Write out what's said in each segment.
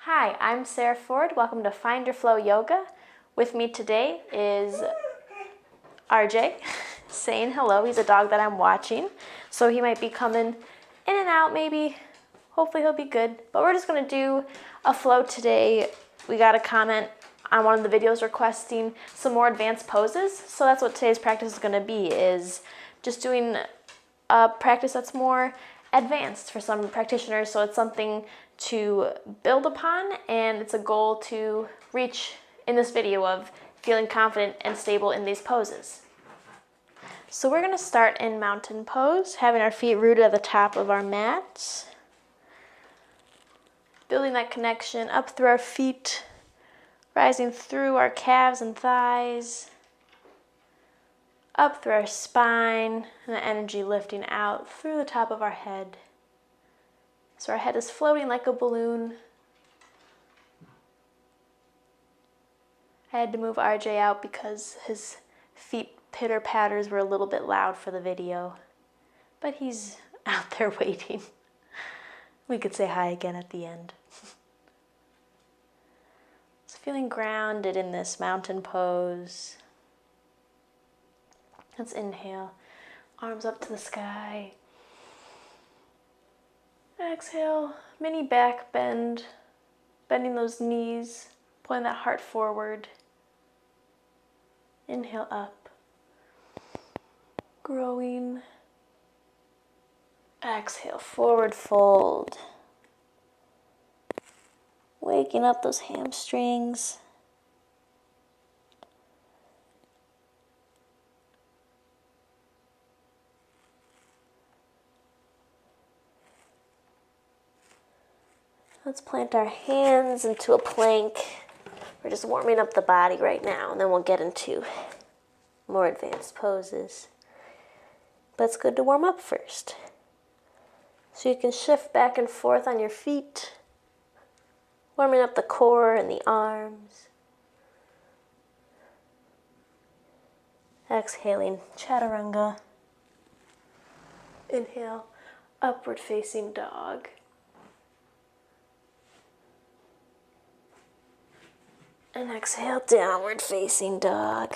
Hi, I'm Sarah Ford. Welcome to Find Your Flow Yoga. With me today is RJ saying hello. He's a dog that I'm watching, so he might be coming in and out maybe. Hopefully he'll be good. But we're just going to do a flow today. We got a comment on one of the videos requesting some more advanced poses. So that's what today's practice is going to be, is just doing a practice that's more advanced for some practitioners. So it's something to build upon, and it's a goal to reach in this video of feeling confident and stable in these poses. So we're going to start in mountain pose, having our feet rooted at the top of our mat. Building that connection up through our feet, rising through our calves and thighs, up through our spine, and the energy lifting out through the top of our head. So our head is floating like a balloon. I had to move RJ out because his feet pitter-patters were a little bit loud for the video, but he's out there waiting. We could say hi again at the end. So feeling grounded in this mountain pose. Let's inhale, arms up to the sky. Exhale, mini back bend, bending those knees, pulling that heart forward. Inhale up, growing. Exhale, forward fold. Waking up those hamstrings. Let's plant our hands into a plank. We're just warming up the body right now, and then we'll get into more advanced poses. But it's good to warm up first. So you can shift back and forth on your feet, warming up the core and the arms. Exhaling, chaturanga. Inhale, upward facing dog. And exhale, downward facing dog.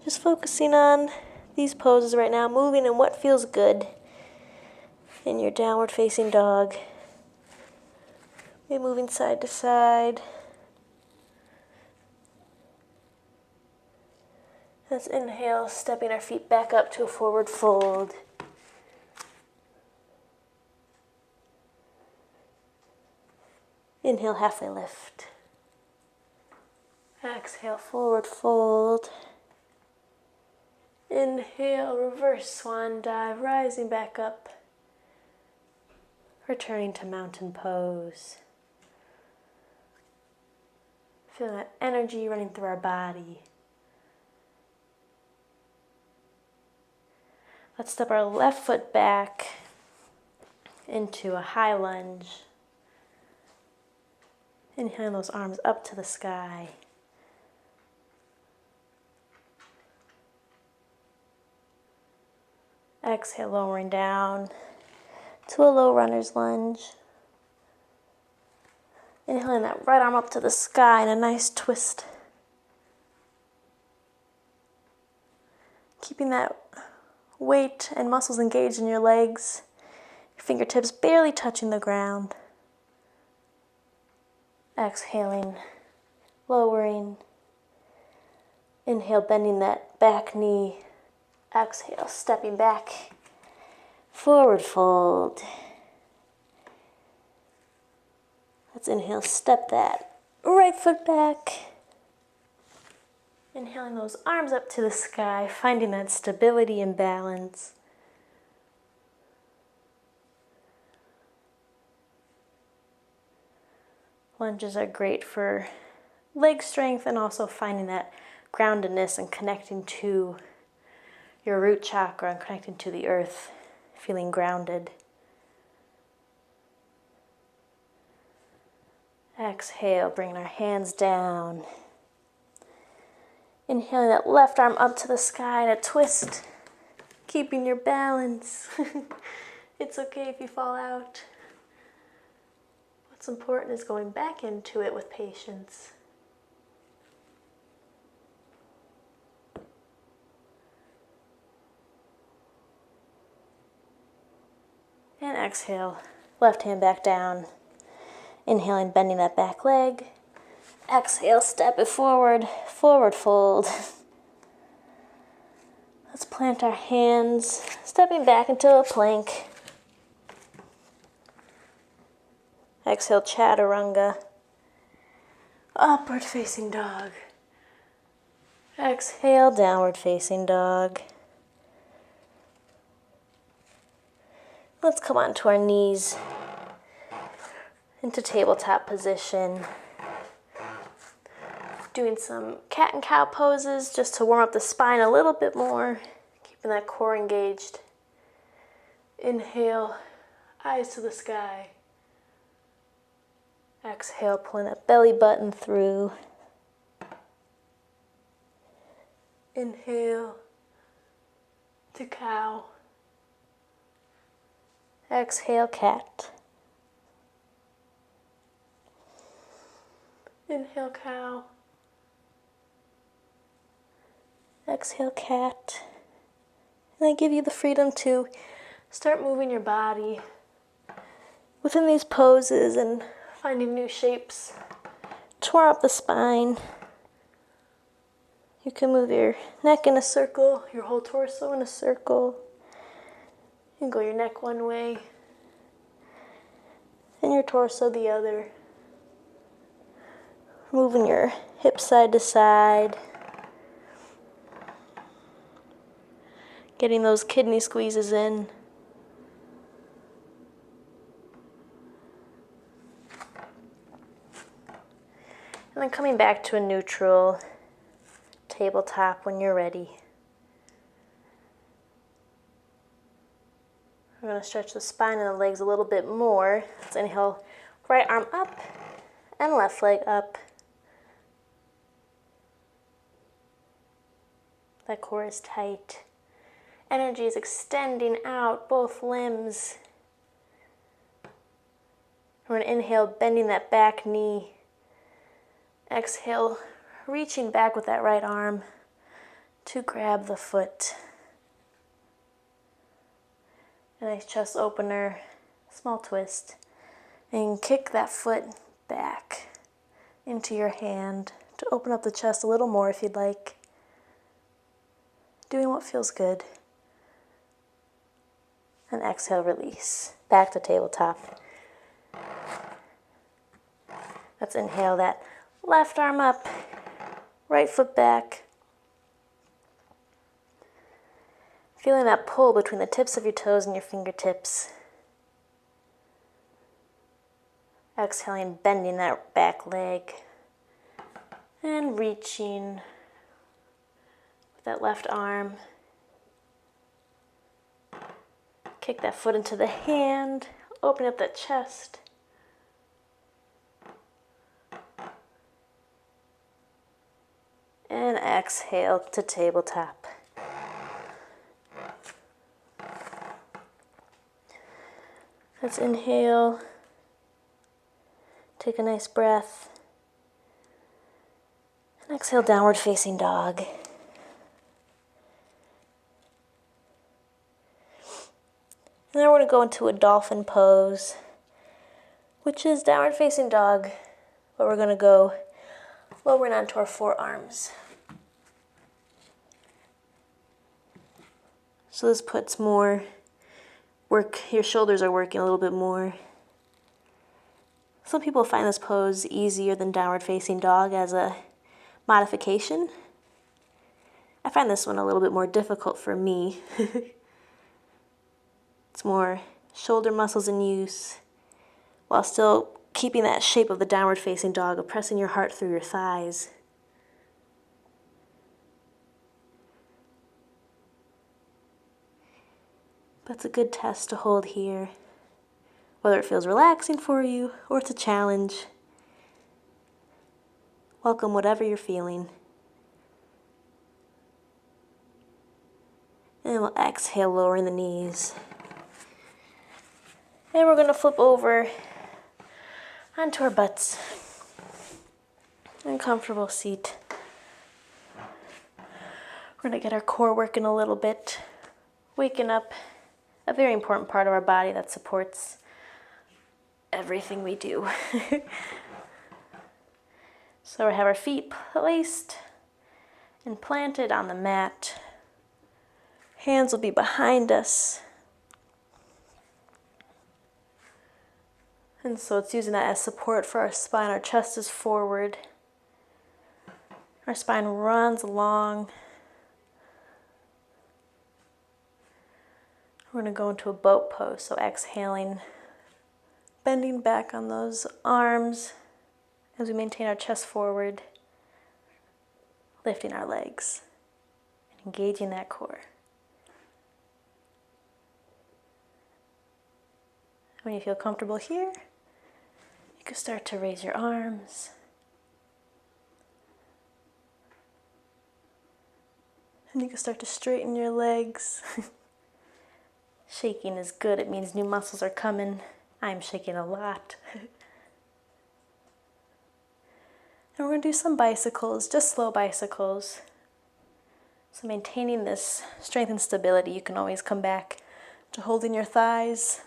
Just focusing on these poses right now, moving in what feels good in your downward facing dog. Maybe moving side to side. Let's inhale, stepping our feet back up to a forward fold. Inhale, halfway lift. Exhale, forward fold. Inhale, reverse swan dive, rising back up. Returning to mountain pose. Feel that energy running through our body. Let's step our left foot back into a high lunge. Inhaling those arms up to the sky. Exhale, lowering down to a low runner's lunge. Inhaling that right arm up to the sky in a nice twist. Keeping that weight and muscles engaged in your legs. Your fingertips barely touching the ground. Exhaling, lowering. Inhale, bending that back knee. Exhale, stepping back. Forward fold. Let's inhale, step that right foot back. Inhaling those arms up to the sky, finding that stability and balance. Lunges are great for leg strength and also finding that groundedness and connecting to your root chakra and connecting to the earth, feeling grounded. Exhale, bringing our hands down. Inhaling that left arm up to the sky in a twist, keeping your balance. It's okay if you fall out. What's important is going back into it with patience. And exhale, left hand back down. Inhaling, bending that back leg. Exhale, step it forward, forward fold. Let's plant our hands, stepping back into a plank. Exhale, chaturanga. Upward facing dog. Exhale, downward facing dog. Let's come onto our knees into tabletop position. Doing some cat and cow poses just to warm up the spine a little bit more, keeping that core engaged. Inhale, eyes to the sky. Exhale, pulling that belly button through. Inhale to cow. Exhale, cat. Inhale, cow. Exhale, cat. And I give you the freedom to start moving your body within these poses and finding new shapes to warm up the spine. You can move your neck in a circle, your whole torso in a circle. You can go your neck one way and your torso the other. Moving your hips side to side. Getting those kidney squeezes in. And then coming back to a neutral tabletop when you're ready. We're going to stretch the spine and the legs a little bit more. Let's inhale, right arm up and left leg up. That core is tight. Energy is extending out both limbs. We're going to inhale, bending that back knee. Exhale, reaching back with that right arm to grab the foot. A nice chest opener, small twist. And kick that foot back into your hand to open up the chest a little more if you'd like. Doing what feels good. And exhale, release. Back to tabletop. Let's inhale that left arm up, right foot back. Feeling that pull between the tips of your toes and your fingertips. Exhaling, bending that back leg. And reaching with that left arm. Kick that foot into the hand. Open up that chest. And exhale to tabletop. Let's inhale. Take a nice breath. And exhale, downward facing dog. And then we're going to go into a dolphin pose, which is downward facing dog, but we're going to go lowering onto our forearms. So this puts more work, your shoulders are working a little bit more. Some people find this pose easier than downward facing dog as a modification. I find this one a little bit more difficult for me. It's more shoulder muscles in use while still keeping that shape of the downward facing dog of pressing your heart through your thighs. But it's a good test to hold here, whether it feels relaxing for you or it's a challenge. Welcome whatever you're feeling. And we'll exhale, lowering the knees. And we're going to flip over onto our butts. Uncomfortable seat. We're going to get our core working a little bit, waking up a very important part of our body that supports everything we do. So we have our feet placed and planted on the mat. Hands will be behind us. And so it's using that as support for our spine. Our chest is forward. Our spine runs along. We're going to go into a boat pose. So exhaling, bending back on those arms as we maintain our chest forward, lifting our legs, and engaging that core. When you feel comfortable here, you can start to raise your arms. And you can start to straighten your legs. Shaking is good. It means new muscles are coming. I'm shaking a lot. And we're going to do some bicycles, just slow bicycles. So maintaining this strength and stability, you can always come back to holding your thighs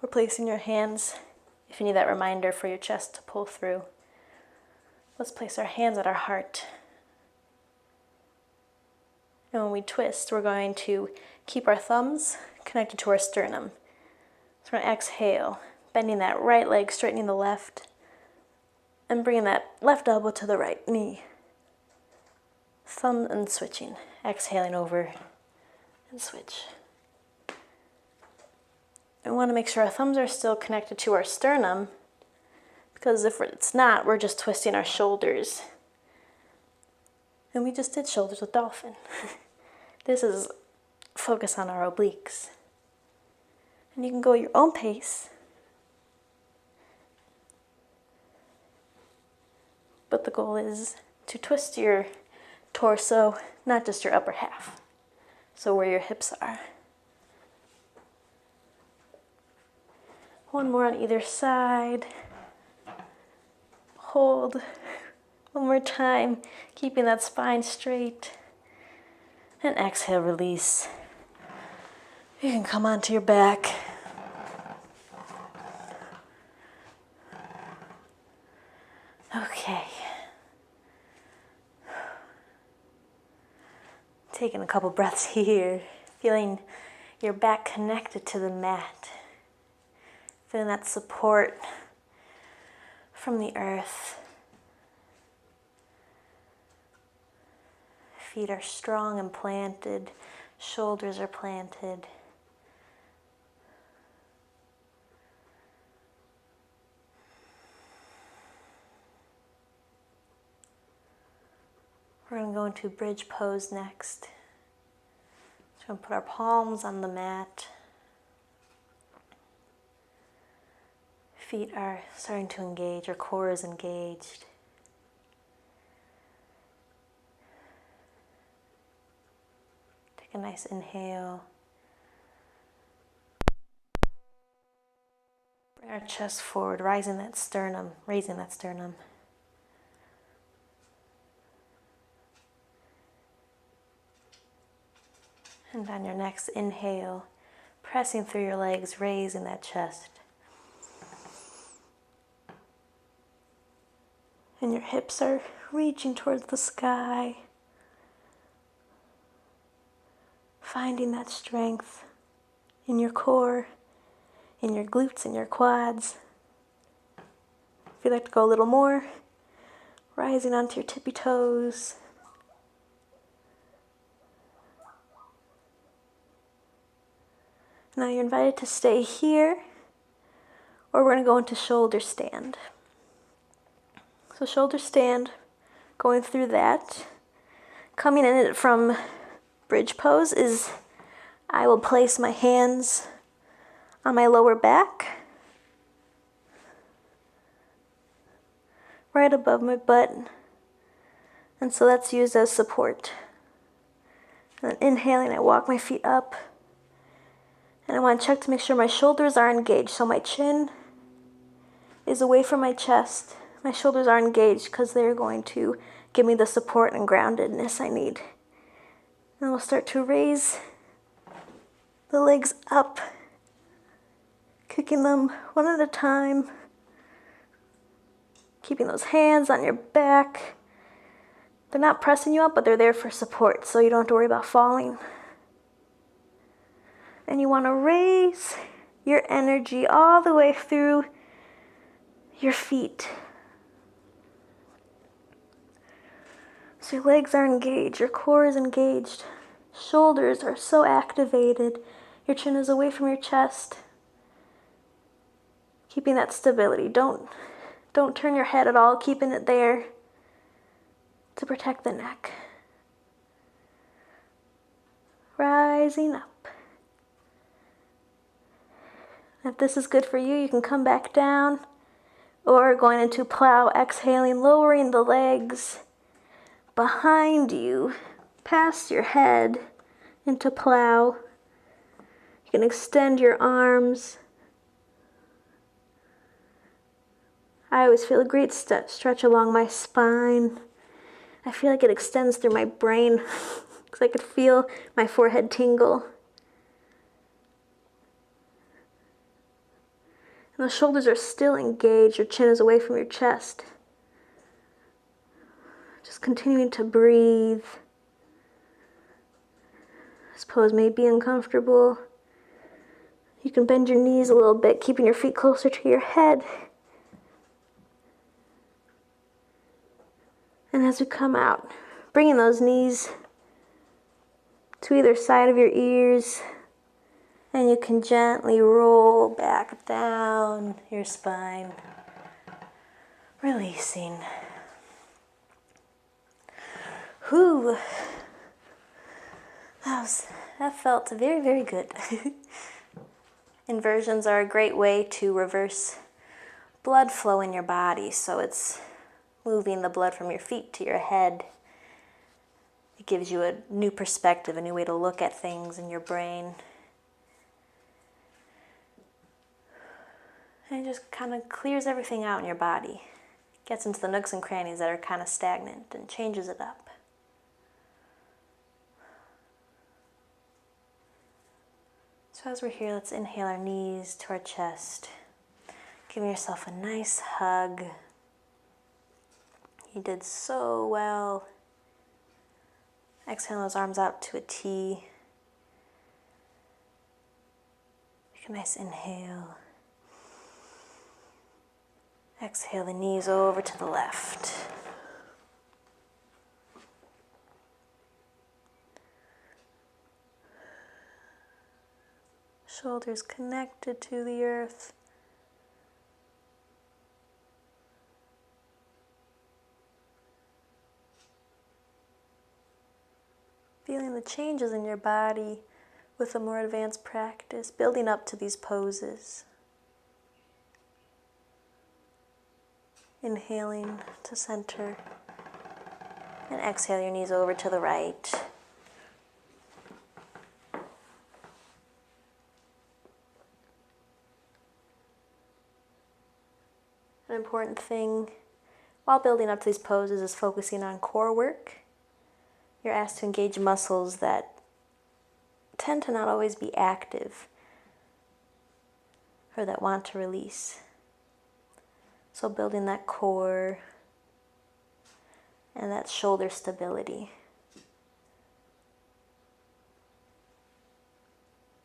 or placing your hands if you need that reminder for your chest to pull through. Let's place our hands at our heart. And when we twist, we're going to keep our thumbs connected to our sternum. So we're going to exhale, bending that right leg, straightening the left, and bringing that left elbow to the right knee. Thumb and switching. Exhaling over and switch. And we want to make sure our thumbs are still connected to our sternum, because if it's not, we're just twisting our shoulders. And we just did shoulders with dolphin. This is focus on our obliques. And you can go at your own pace. But the goal is to twist your torso, not just your upper half. So where your hips are. One more on either side. Hold. One more time, keeping that spine straight. And exhale, release. You can come onto your back. Okay. Taking a couple breaths here, feeling your back connected to the mat. Feeling that support from the earth. Feet are strong and planted, shoulders are planted. We're going to go into bridge pose next. So we're going to put our palms on the mat. Feet are starting to engage, our core is engaged. Take a nice inhale. Bring our chest forward, raising that sternum. And on your next inhale, pressing through your legs, raising that chest. And your hips are reaching towards the sky. Finding that strength in your core, in your glutes, in your quads. If you'd like to go a little more, rising onto your tippy toes. Now you're invited to stay here, or we're going to go into shoulder stand. So shoulder stand, going through that. Coming in it from bridge pose is I will place my hands on my lower back, right above my butt, and so that's used as support. And then inhaling, I walk my feet up, and I want to check to make sure my shoulders are engaged, so my chin is away from my chest. My shoulders are engaged because they're going to give me the support and groundedness I need. And we'll start to raise the legs up, kicking them one at a time, keeping those hands on your back. They're not pressing you up, but they're there for support, so you don't have to worry about falling. And you want to raise your energy all the way through your feet. So your legs are engaged, your core is engaged, shoulders are so activated, your chin is away from your chest. Keeping that stability. Don't turn your head at all, keeping it there to protect the neck. Rising up. If this is good for you, you can come back down, or going into plough, exhaling, lowering the legs behind you, past your head, into plough. You can extend your arms. I always feel a great stretch along my spine. I feel like it extends through my brain because I could feel my forehead tingle. And the shoulders are still engaged. Your chin is away from your chest. Just continuing to breathe. This pose may be uncomfortable. You can bend your knees a little bit, keeping your feet closer to your head. And as we come out, bringing those knees to either side of your ears, and you can gently roll back down your spine, releasing. Whew. That felt very, very good. Inversions are a great way to reverse blood flow in your body, so it's moving the blood from your feet to your head. It gives you a new perspective, a new way to look at things in your brain. And it just kind of clears everything out in your body. Gets into the nooks and crannies that are kind of stagnant and changes it up. So as we're here, let's inhale our knees to our chest. Giving yourself a nice hug. You did so well. Exhale those arms out to a T. Take a nice inhale. Exhale the knees over to the left. Shoulders connected to the earth. Feeling the changes in your body with a more advanced practice, building up to these poses. Inhaling to center, and exhale your knees over to the right. An important thing while building up to these poses is focusing on core work. You're asked to engage muscles that tend to not always be active or that want to release. So building that core and that shoulder stability.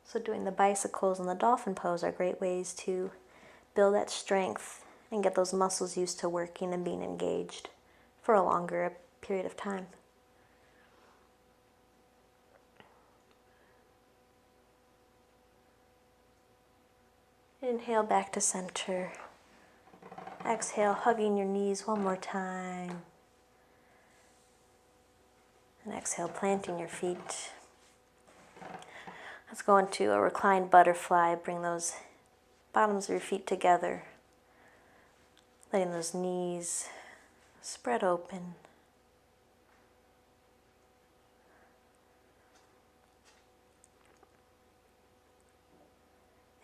So doing the bicycles and the dolphin pose are great ways to build that strength and get those muscles used to working and being engaged for a longer period of time. Inhale back to center. Exhale, hugging your knees one more time. And exhale, planting your feet. Let's go into a reclined butterfly. Bring those bottoms of your feet together, letting those knees spread open.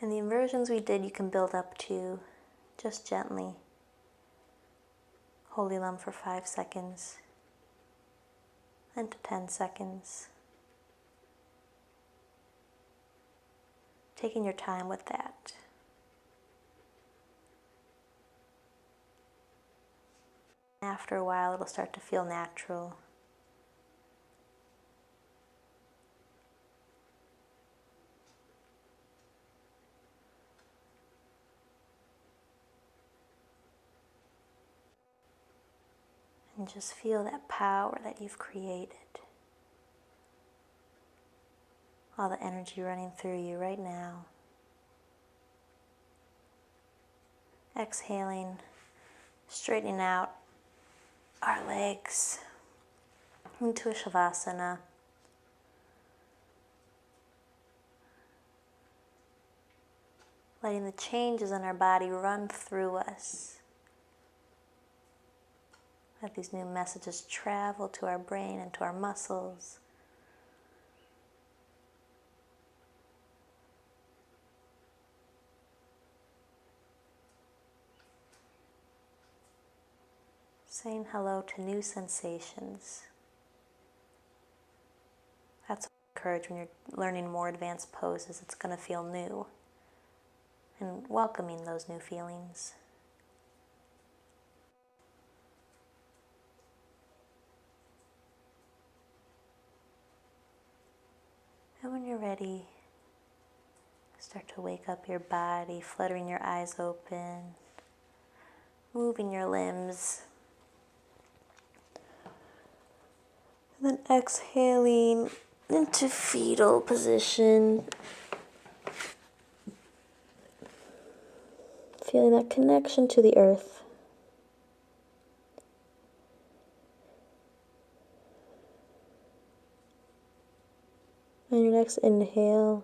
And the inversions we did, you can build up to just gently. Holding them for 5 seconds, then to 10 seconds. Taking your time with that. After a while, it'll start to feel natural. And just feel that power that you've created. All the energy running through you right now. Exhaling, straightening out our legs into a Shavasana. Letting the changes in our body run through us. Let these new messages travel to our brain and to our muscles. Saying hello to new sensations. That's what I encourage when you're learning more advanced poses. It's going to feel new. And welcoming those new feelings. And when you're ready, start to wake up your body, fluttering your eyes open, moving your limbs. And then exhaling into fetal position. Feeling that connection to the earth. On your next inhale,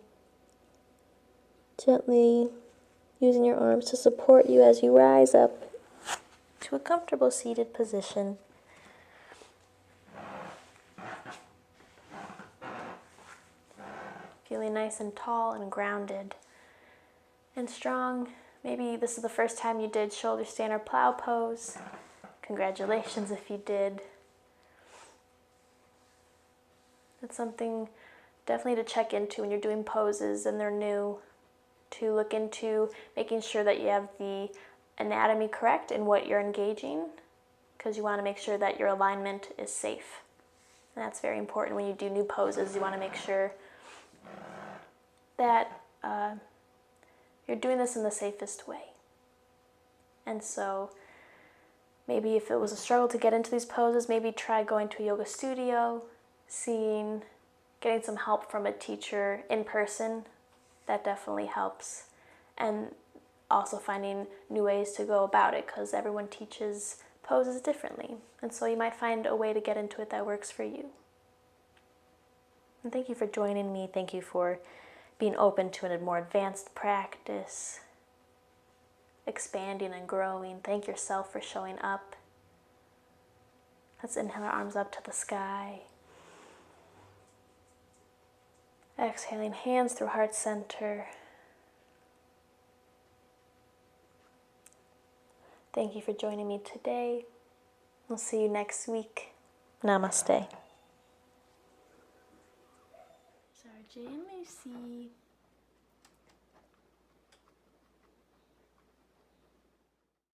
gently using your arms to support you as you rise up to a comfortable seated position. Feeling nice and tall and grounded and strong. Maybe this is the first time you did shoulder stand or plow pose. Congratulations if you did. It's something definitely to check into when you're doing poses and they're new, to look into making sure that you have the anatomy correct in what you're engaging, because you want to make sure that your alignment is safe. And that's very important when you do new poses. You want to make sure that you're doing this in the safest way. And so maybe if it was a struggle to get into these poses, maybe try going to a yoga studio, getting some help from a teacher in person. That definitely helps. And also finding new ways to go about it, because everyone teaches poses differently. And so you might find a way to get into it that works for you. And thank you for joining me. Thank you for being open to a more advanced practice, expanding and growing. Thank yourself for showing up. Let's inhale our arms up to the sky. Exhaling, hands through heart center. Thank you for joining me today. We'll see you next week. Namaste. Sarah J and Lucy.